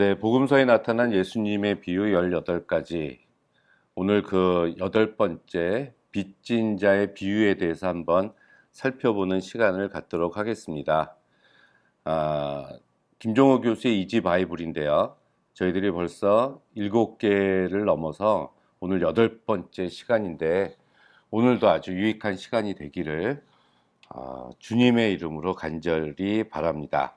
네, 복음서에 나타난 예수님의 비유 18가지. 오늘 그 8번째 빚진 자의 비유에 대해서 한번 살펴보는 시간을 갖도록 하겠습니다. 김종호 교수의 이지 바이블인데요. 저희들이 벌써 7개를 넘어서 오늘 8번째 시간인데 오늘도 아주 유익한 시간이 되기를 주님의 이름으로 간절히 바랍니다.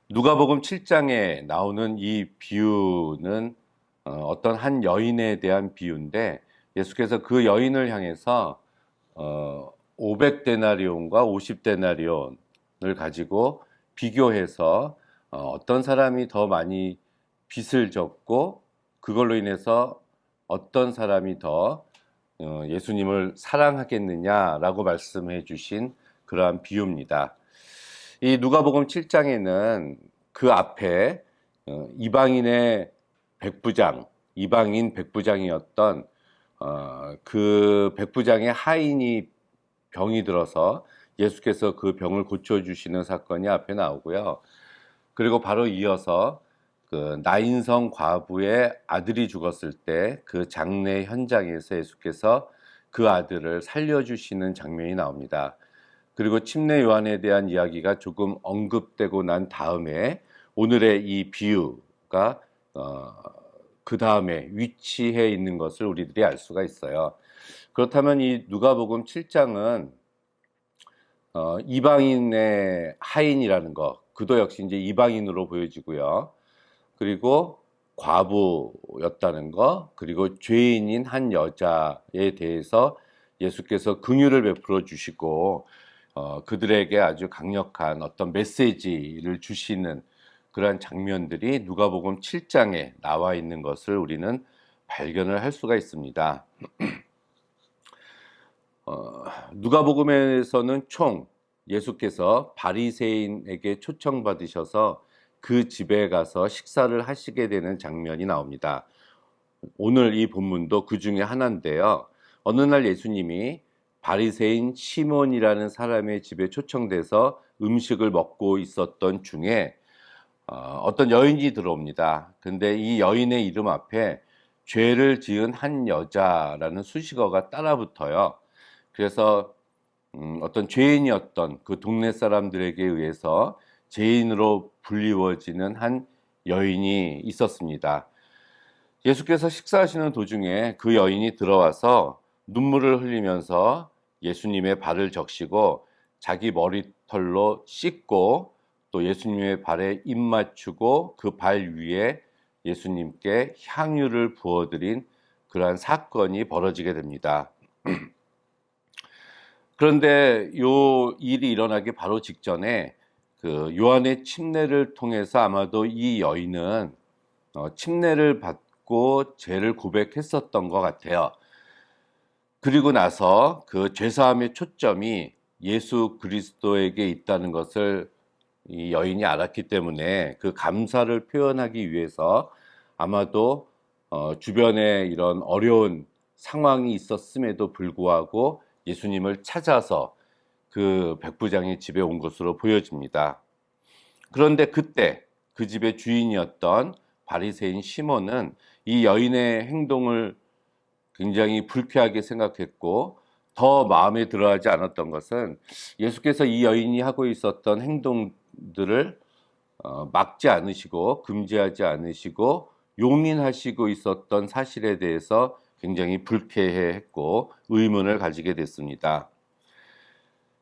누가복음 7장에 나오는 이 비유는 어떤 한 여인에 대한 비유인데 예수께서 그 여인을 향해서 500데나리온과 50데나리온을 가지고 비교해서 어떤 사람이 더 많이 빚을 졌고 그걸로 인해서 어떤 사람이 더 예수님을 사랑하겠느냐라고 말씀해 주신 그러한 비유입니다. 이 누가복음 7장에는 그 앞에 이방인 백부장이었던 그 백부장의 하인이 병이 들어서 예수께서 그 병을 고쳐주시는 사건이 앞에 나오고요. 그리고 바로 이어서 그 나인성 과부의 아들이 죽었을 때 그 장례 현장에서 예수께서 그 아들을 살려주시는 장면이 나옵니다. 그리고 침례 요한에 대한 이야기가 조금 언급되고 난 다음에 오늘의 이 비유가 그 다음에 위치해 있는 것을 우리들이 알 수가 있어요. 그렇다면 이 누가복음 7장은 이방인의 하인이라는 것, 그도 역시 이제 이방인으로 보여지고요. 그리고 과부였다는 것, 그리고 죄인인 한 여자에 대해서 예수께서 긍휼을 베풀어 주시고 그들에게 아주 강력한 어떤 메시지를 주시는 그러한 장면들이 누가복음 7장에 나와 있는 것을 우리는 발견을 할 수가 있습니다. 누가복음에서는 총 예수께서 바리새인에게 초청받으셔서 그 집에 가서 식사를 하시게 되는 장면이 나옵니다. 오늘 이 본문도 그 중에 하나인데요. 어느 날 예수님이 바리새인 시몬이라는 사람의 집에 초청돼서 음식을 먹고 있었던 중에 어떤 여인이 들어옵니다. 근데 이 여인의 이름 앞에 죄를 지은 한 여자라는 수식어가 따라붙어요. 그래서 어떤 죄인이었던 그 동네 사람들에게 의해서 죄인으로 불리워지는 한 여인이 있었습니다. 예수께서 식사하시는 도중에 그 여인이 들어와서 눈물을 흘리면서 예수님의 발을 적시고 자기 머리털로 씻고 또 예수님의 발에 입 맞추고 그 발 위에 예수님께 향유를 부어드린 그러한 사건이 벌어지게 됩니다. 그런데 요 일이 일어나기 바로 직전에 그 요한의 침례를 통해서 아마도 이 여인은 침례를 받고 죄를 고백했었던 것 같아요. 그리고 나서 그 죄사함의 초점이 예수 그리스도에게 있다는 것을 이 여인이 알았기 때문에 그 감사를 표현하기 위해서 아마도 주변에 이런 어려운 상황이 있었음에도 불구하고 예수님을 찾아서 그 백부장의 집에 온 것으로 보여집니다. 그런데 그때 그 집의 주인이었던 바리새인 시몬은 이 여인의 행동을 굉장히 불쾌하게 생각했고 더 마음에 들어하지 않았던 것은 예수께서 이 여인이 하고 있었던 행동들을 막지 않으시고 금지하지 않으시고 용인하시고 있었던 사실에 대해서 굉장히 불쾌해했고 의문을 가지게 됐습니다.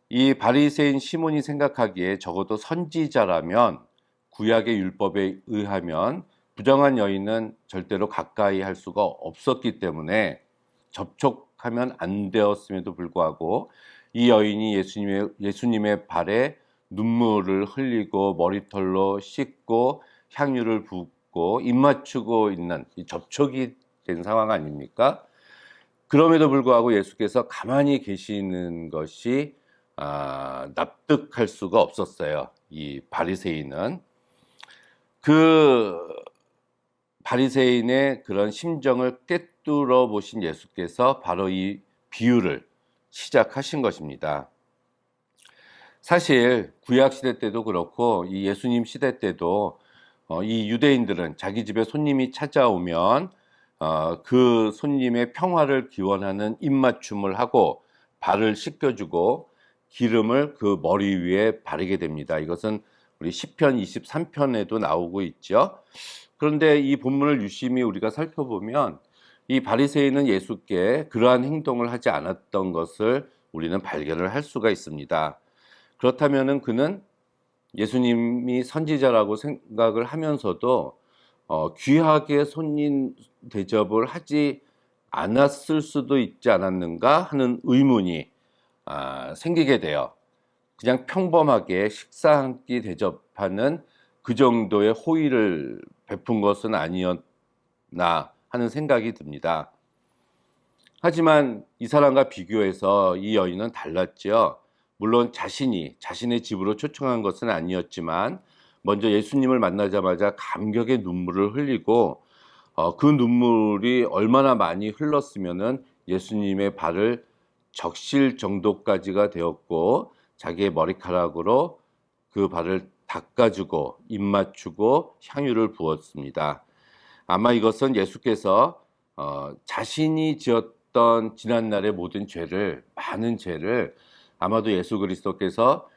이 바리새인 시몬이 생각하기에 적어도 선지자라면 구약의 율법에 의하면 부정한 여인은 절대로 가까이 할 수가 없었기 때문에 접촉하면 안 되었음에도 불구하고 이 여인이 예수님의 발에 눈물을 흘리고 머리털로 씻고 향유를 붓고 입 맞추고 있는 이 접촉이 된 상황 아닙니까? 그럼에도 불구하고 예수께서 가만히 계시는 것이 납득할 수가 없었어요. 이 바리새인은 그 바리새인의 그런 심정을 꿰뚫어 보신 예수께서 바로 이 비유를 시작하신 것입니다. 사실 구약 시대 때도 그렇고 이 예수님 시대 때도 이 유대인들은 자기 집에 손님이 찾아오면 그 손님의 평화를 기원하는 입맞춤을 하고 발을 씻겨주고 기름을 그 머리 위에 바르게 됩니다. 이것은 우리 시편 23편에도 나오고 있죠. 그런데 이 본문을 유심히 우리가 살펴보면 이 바리새인은 예수께 그러한 행동을 하지 않았던 것을 우리는 발견을 할 수가 있습니다. 그렇다면은 그는 예수님이 선지자라고 생각을 하면서도 귀하게 손님 대접을 하지 않았을 수도 있지 않았는가 하는 의문이 생기게 돼요. 그냥 평범하게 식사 한 끼 대접하는 그 정도의 호의를 베푼 것은 아니었나 하는 생각이 듭니다. 하지만 이 사람과 비교해서 이 여인은 달랐죠. 물론 자신의 집으로 초청한 것은 아니었지만 먼저 예수님을 만나자마자 감격의 눈물을 흘리고 그 눈물이 얼마나 많이 흘렀으면은 예수님의 발을 적실 정도까지가 되었고 자기의 머리카락으로 그 발을 닦아주고 입 맞추고 향유를 부었습니다. 아마 이것은 예수께서 자신이 지었던 지난날의 모든 많은 죄를 아마도 예수 그리스도께서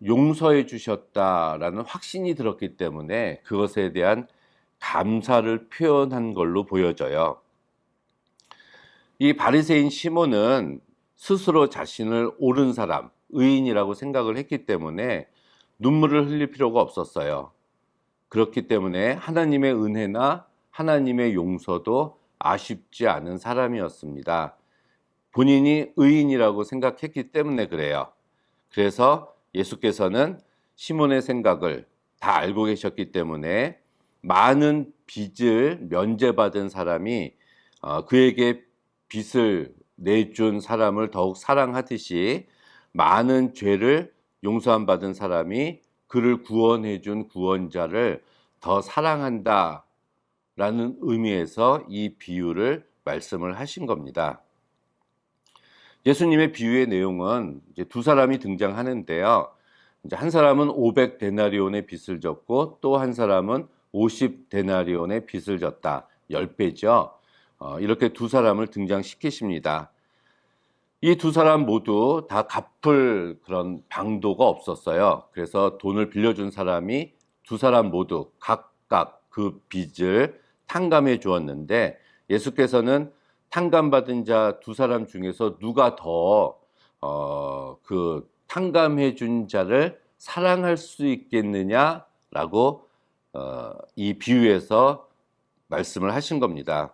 용서해 주셨다라는 확신이 들었기 때문에 그것에 대한 감사를 표현한 걸로 보여져요. 이 바리새인 시몬은 스스로 자신을 옳은 사람, 의인이라고 생각을 했기 때문에 눈물을 흘릴 필요가 없었어요. 그렇기 때문에 하나님의 은혜나 하나님의 용서도 아쉽지 않은 사람이었습니다. 본인이 의인이라고 생각했기 때문에 그래요. 그래서 예수께서는 시몬의 생각을 다 알고 계셨기 때문에 많은 빚을 면제받은 사람이 그에게 빚을 내준 사람을 더욱 사랑하듯이 많은 죄를 용서함 받은 사람이 그를 구원해 준 구원자를 더 사랑한다라는 의미에서 이 비유를 말씀을 하신 겁니다. 예수님의 비유의 내용은 이제 두 사람이 등장하는데요. 이제 한 사람은 500데나리온의 빚을 졌고 또 한 사람은 50데나리온의 빚을 졌다. 10배죠. 이렇게 두 사람을 등장시키십니다. 이 두 사람 모두 다 갚을 그런 방도가 없었어요. 그래서 돈을 빌려준 사람이 두 사람 모두 각각 그 빚을 탕감해 주었는데 예수께서는 탕감받은 자 두 사람 중에서 누가 더 그 탕감해 준 자를 사랑할 수 있겠느냐라고 이 비유에서 말씀을 하신 겁니다.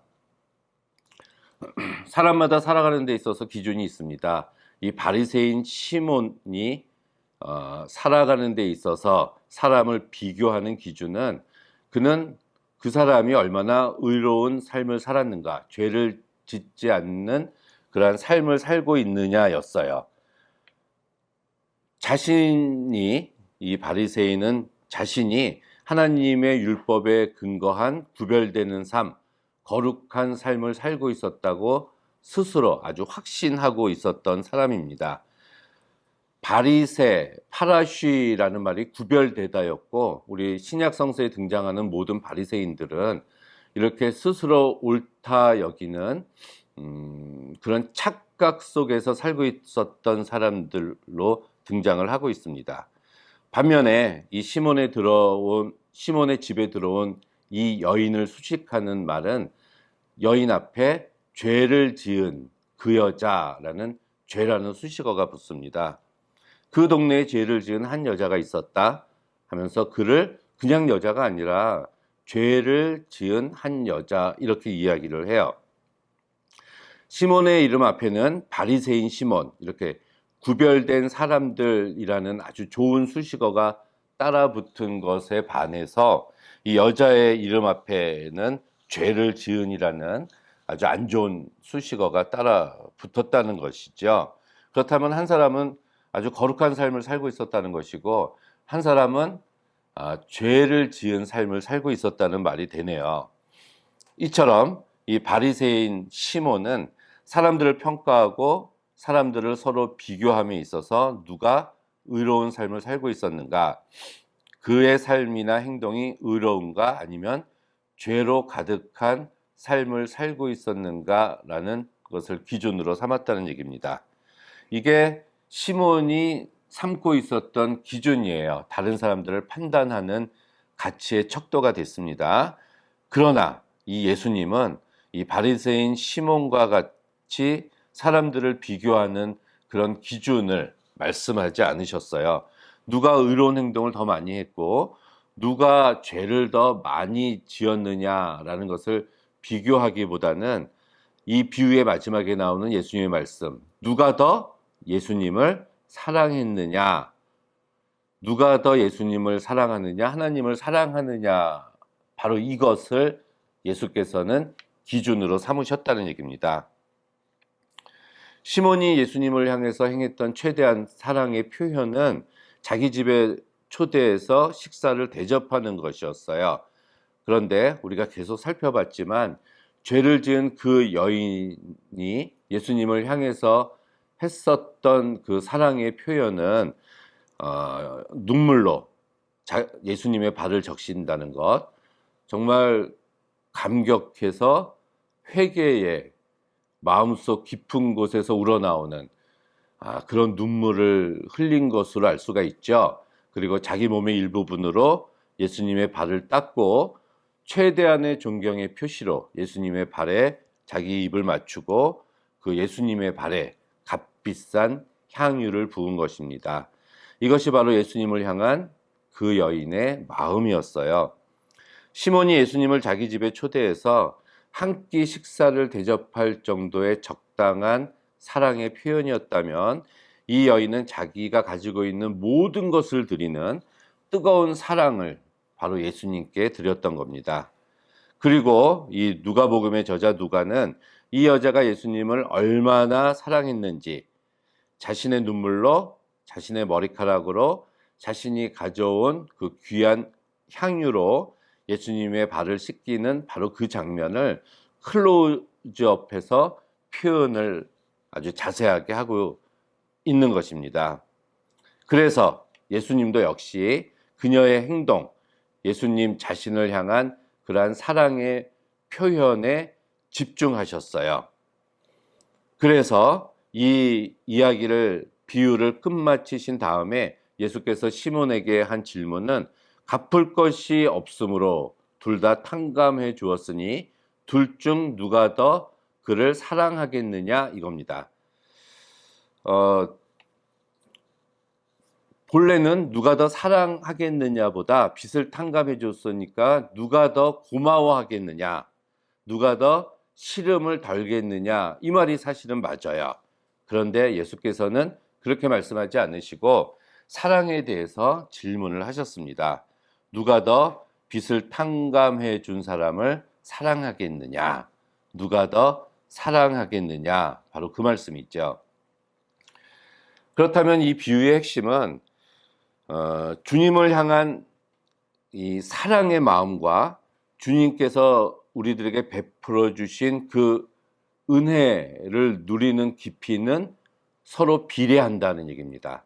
사람마다 살아가는 데 있어서 기준이 있습니다. 이 바리새인 시몬이 살아가는 데 있어서 사람을 비교하는 기준은 그는 그 사람이 얼마나 의로운 삶을 살았는가, 죄를 짓지 않는 그러한 삶을 살고 있느냐였어요. 이 바리새인은 자신이 하나님의 율법에 근거한 구별되는 삶, 거룩한 삶을 살고 있었다고 스스로 아주 확신하고 있었던 사람입니다. 바리새, 파라쉬라는 말이 구별되다였고 우리 신약 성서에 등장하는 모든 바리새인들은 이렇게 스스로 옳다 여기는 그런 착각 속에서 살고 있었던 사람들로 등장을 하고 있습니다. 반면에 이 시몬의 집에 들어온 이 여인을 수식하는 말은 여인 앞에 죄를 지은 그 여자라는 죄라는 수식어가 붙습니다. 그 동네에 죄를 지은 한 여자가 있었다 하면서 그를 그냥 여자가 아니라 죄를 지은 한 여자 이렇게 이야기를 해요. 시몬의 이름 앞에는 바리새인 시몬 이렇게 구별된 사람들이라는 아주 좋은 수식어가 따라 붙은 것에 반해서 이 여자의 이름 앞에는 죄를 지은이라는 아주 안 좋은 수식어가 따라 붙었다는 것이죠. 그렇다면 한 사람은 아주 거룩한 삶을 살고 있었다는 것이고 한 사람은 죄를 지은 삶을 살고 있었다는 말이 되네요. 이처럼 이 바리새인 시몬은 사람들을 평가하고 사람들을 서로 비교함에 있어서 누가 의로운 삶을 살고 있었는가 그의 삶이나 행동이 의로운가 아니면 죄로 가득한 삶을 살고 있었는가라는 것을 기준으로 삼았다는 얘기입니다. 이게 시몬이 삼고 있었던 기준이에요. 다른 사람들을 판단하는 가치의 척도가 됐습니다. 그러나 이 예수님은 이 바리새인 시몬과 같이 사람들을 비교하는 그런 기준을 말씀하지 않으셨어요. 누가 의로운 행동을 더 많이 했고 누가 죄를 더 많이 지었느냐라는 것을 비교하기보다는 이 비유의 마지막에 나오는 예수님의 말씀, 누가 더 예수님을 사랑했느냐, 누가 더 예수님을 사랑하느냐, 하나님을 사랑하느냐, 바로 이것을 예수께서는 기준으로 삼으셨다는 얘기입니다. 시몬이 예수님을 향해서 행했던 최대한 사랑의 표현은 자기 집에 초대해서 식사를 대접하는 것이었어요. 그런데 우리가 계속 살펴봤지만 죄를 지은 그 여인이 예수님을 향해서 했었던 그 사랑의 표현은 눈물로 예수님의 발을 적신다는 것, 정말 감격해서 회개의 마음속 깊은 곳에서 우러나오는 그런 눈물을 흘린 것으로 알 수가 있죠. 그리고 자기 몸의 일부분으로 예수님의 발을 닦고 최대한의 존경의 표시로 예수님의 발에 자기 입을 맞추고 그 예수님의 발에 값비싼 향유를 부은 것입니다. 이것이 바로 예수님을 향한 그 여인의 마음이었어요. 시몬이 예수님을 자기 집에 초대해서 한 끼 식사를 대접할 정도의 적당한 사랑의 표현이었다면 이 여인은 자기가 가지고 있는 모든 것을 드리는 뜨거운 사랑을 바로 예수님께 드렸던 겁니다. 그리고 이 누가복음의 저자 누가는 이 여자가 예수님을 얼마나 사랑했는지 자신의 눈물로, 자신의 머리카락으로, 자신이 가져온 그 귀한 향유로 예수님의 발을 씻기는 바로 그 장면을 클로즈업해서 표현을 아주 자세하게 하고 있는 것입니다. 그래서 예수님도 역시 그녀의 행동, 예수님 자신을 향한 그러한 사랑의 표현에 집중하셨어요. 그래서 이 이야기를, 비유를 끝마치신 다음에 예수께서 시몬에게 한 질문은 갚을 것이 없으므로 둘 다 탕감해 주었으니 둘 중 누가 더 그를 사랑하겠느냐 이겁니다. 본래는 누가 더 사랑하겠느냐보다 빚을 탕감해 줬으니까 누가 더 고마워하겠느냐, 누가 더 시름을 덜겠느냐, 이 말이 사실은 맞아요. 그런데 예수께서는 그렇게 말씀하지 않으시고 사랑에 대해서 질문을 하셨습니다. 누가 더 빚을 탕감해 준 사람을 사랑하겠느냐, 누가 더 사랑하겠느냐, 바로 그 말씀이죠. 그렇다면 이 비유의 핵심은 주님을 향한 이 사랑의 마음과 주님께서 우리들에게 베풀어 주신 그 은혜를 누리는 깊이는 서로 비례한다는 얘기입니다.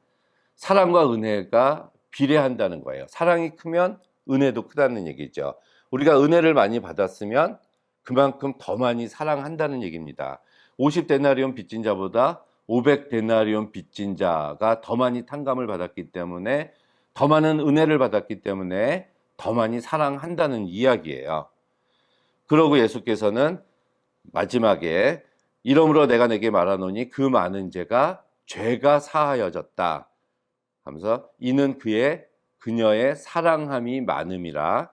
사랑과 은혜가 비례한다는 거예요. 사랑이 크면 은혜도 크다는 얘기죠. 우리가 은혜를 많이 받았으면 그만큼 더 많이 사랑한다는 얘기입니다. 50데나리온 빚진 자보다 500데나리온 빚진 자가 더 많이 탕감을 받았기 때문에, 더 많은 은혜를 받았기 때문에 더 많이 사랑한다는 이야기예요. 그러고 예수께서는 마지막에 이러므로 내가 내게 말하노니 그 많은 죄가 사하여졌다 하면서 이는 그녀의 사랑함이 많음이라,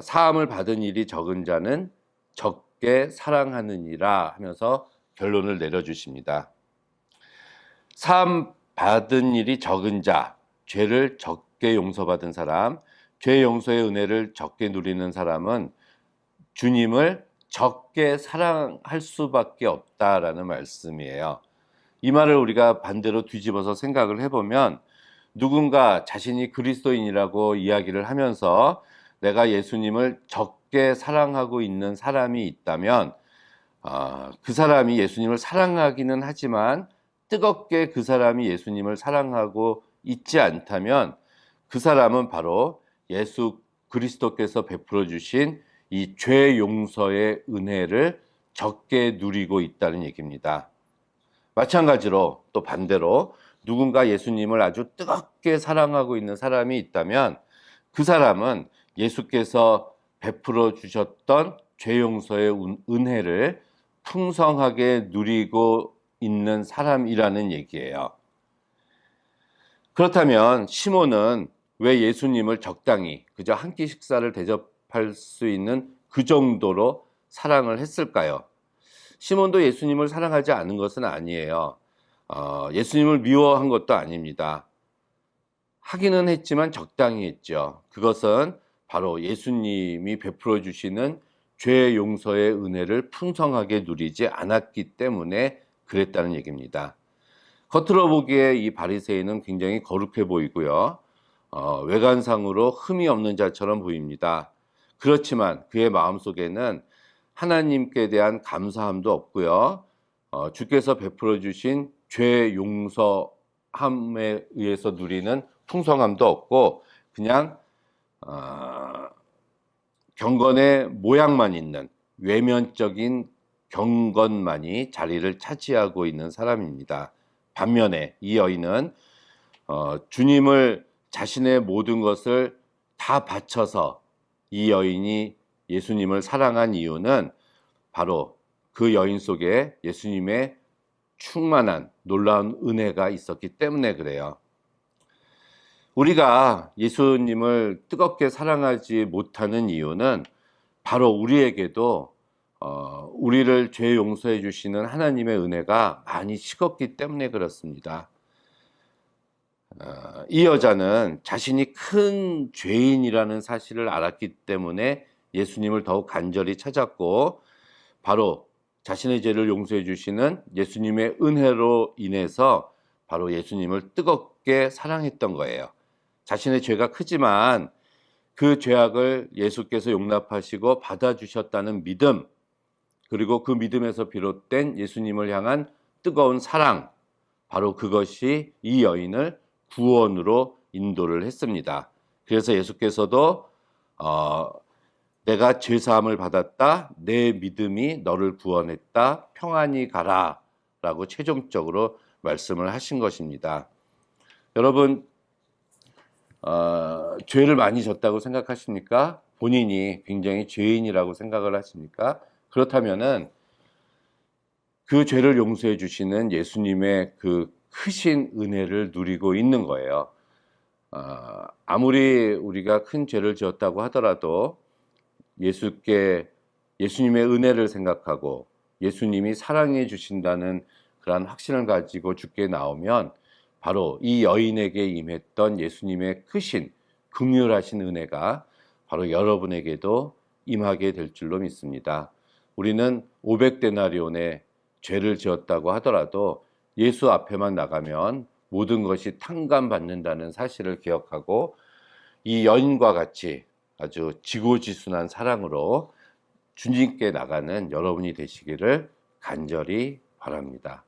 사함을 받은 일이 적은 자는 적게 사랑하느니라 하면서 결론을 내려주십니다. 사함 받은 일이 적은 자, 죄를 적게 용서받은 사람, 죄 용서의 은혜를 적게 누리는 사람은 주님을 적게 사랑할 수밖에 없다라는 말씀이에요. 이 말을 우리가 반대로 뒤집어서 생각을 해보면, 누군가 자신이 그리스도인이라고 이야기를 하면서 내가 예수님을 적게 사랑하고 있는 사람이 있다면, 그 사람이 예수님을 사랑하기는 하지만 뜨겁게 그 사람이 예수님을 사랑하고 있지 않다면 그 사람은 바로 예수 그리스도께서 베풀어 주신 이 죄 용서의 은혜를 적게 누리고 있다는 얘기입니다. 마찬가지로 또 반대로 누군가 예수님을 아주 뜨겁게 사랑하고 있는 사람이 있다면 그 사람은 예수께서 베풀어 주셨던 죄 용서의 은혜를 풍성하게 누리고 있는 사람이라는 얘기예요. 그렇다면 시몬은 왜 예수님을 적당히 그저 한 끼 식사를 대접할 수 있는 그 정도로 사랑을 했을까요? 시몬도 예수님을 사랑하지 않은 것은 아니에요. 예수님을 미워한 것도 아닙니다. 하기는 했지만 적당히 했죠. 그것은 바로 예수님이 베풀어 주시는 죄 용서의 은혜를 풍성하게 누리지 않았기 때문에 그랬다는 얘기입니다. 겉으로 보기에 이 바리새인은 굉장히 거룩해 보이고요. 외관상으로 흠이 없는 자처럼 보입니다. 그렇지만 그의 마음속에는 하나님께 대한 감사함도 없고요. 주께서 베풀어 주신 죄 용서함에 의해서 누리는 풍성함도 없고 그냥 경건의 모양만 있는 외면적인 경건만이 자리를 차지하고 있는 사람입니다. 반면에 이 여인은 주님을 자신의 모든 것을 다 바쳐서 이 여인이 예수님을 사랑한 이유는 바로 그 여인 속에 예수님의 충만한 놀라운 은혜가 있었기 때문에 그래요. 우리가 예수님을 뜨겁게 사랑하지 못하는 이유는 바로 우리에게도 우리를 죄 용서해 주시는 하나님의 은혜가 많이 식었기 때문에 그렇습니다. 이 여자는 자신이 큰 죄인이라는 사실을 알았기 때문에 예수님을 더욱 간절히 찾았고 바로 자신의 죄를 용서해 주시는 예수님의 은혜로 인해서 바로 예수님을 뜨겁게 사랑했던 거예요. 자신의 죄가 크지만 그 죄악을 예수께서 용납하시고 받아주셨다는 믿음, 그리고 그 믿음에서 비롯된 예수님을 향한 뜨거운 사랑, 바로 그것이 이 여인을 구원으로 인도를 했습니다. 그래서 예수께서도 내가 죄사함을 받았다, 내 믿음이 너를 구원했다, 평안히 가라 라고 최종적으로 말씀을 하신 것입니다. 여러분, 죄를 많이 졌다고 생각하십니까? 본인이 굉장히 죄인이라고 생각을 하십니까? 그렇다면은 그 죄를 용서해 주시는 예수님의 그 크신 은혜를 누리고 있는 거예요. 아무리 우리가 큰 죄를 지었다고 하더라도 예수님의 은혜를 생각하고 예수님이 사랑해 주신다는 그러한 확신을 가지고 주께 나오면 바로 이 여인에게 임했던 예수님의 크신 긍휼하신 은혜가 바로 여러분에게도 임하게 될 줄로 믿습니다. 우리는 500데나리온의 죄를 지었다고 하더라도 예수 앞에만 나가면 모든 것이 탕감받는다는 사실을 기억하고 이 여인과 같이 아주 지고지순한 사랑으로 주님께 나가는 여러분이 되시기를 간절히 바랍니다.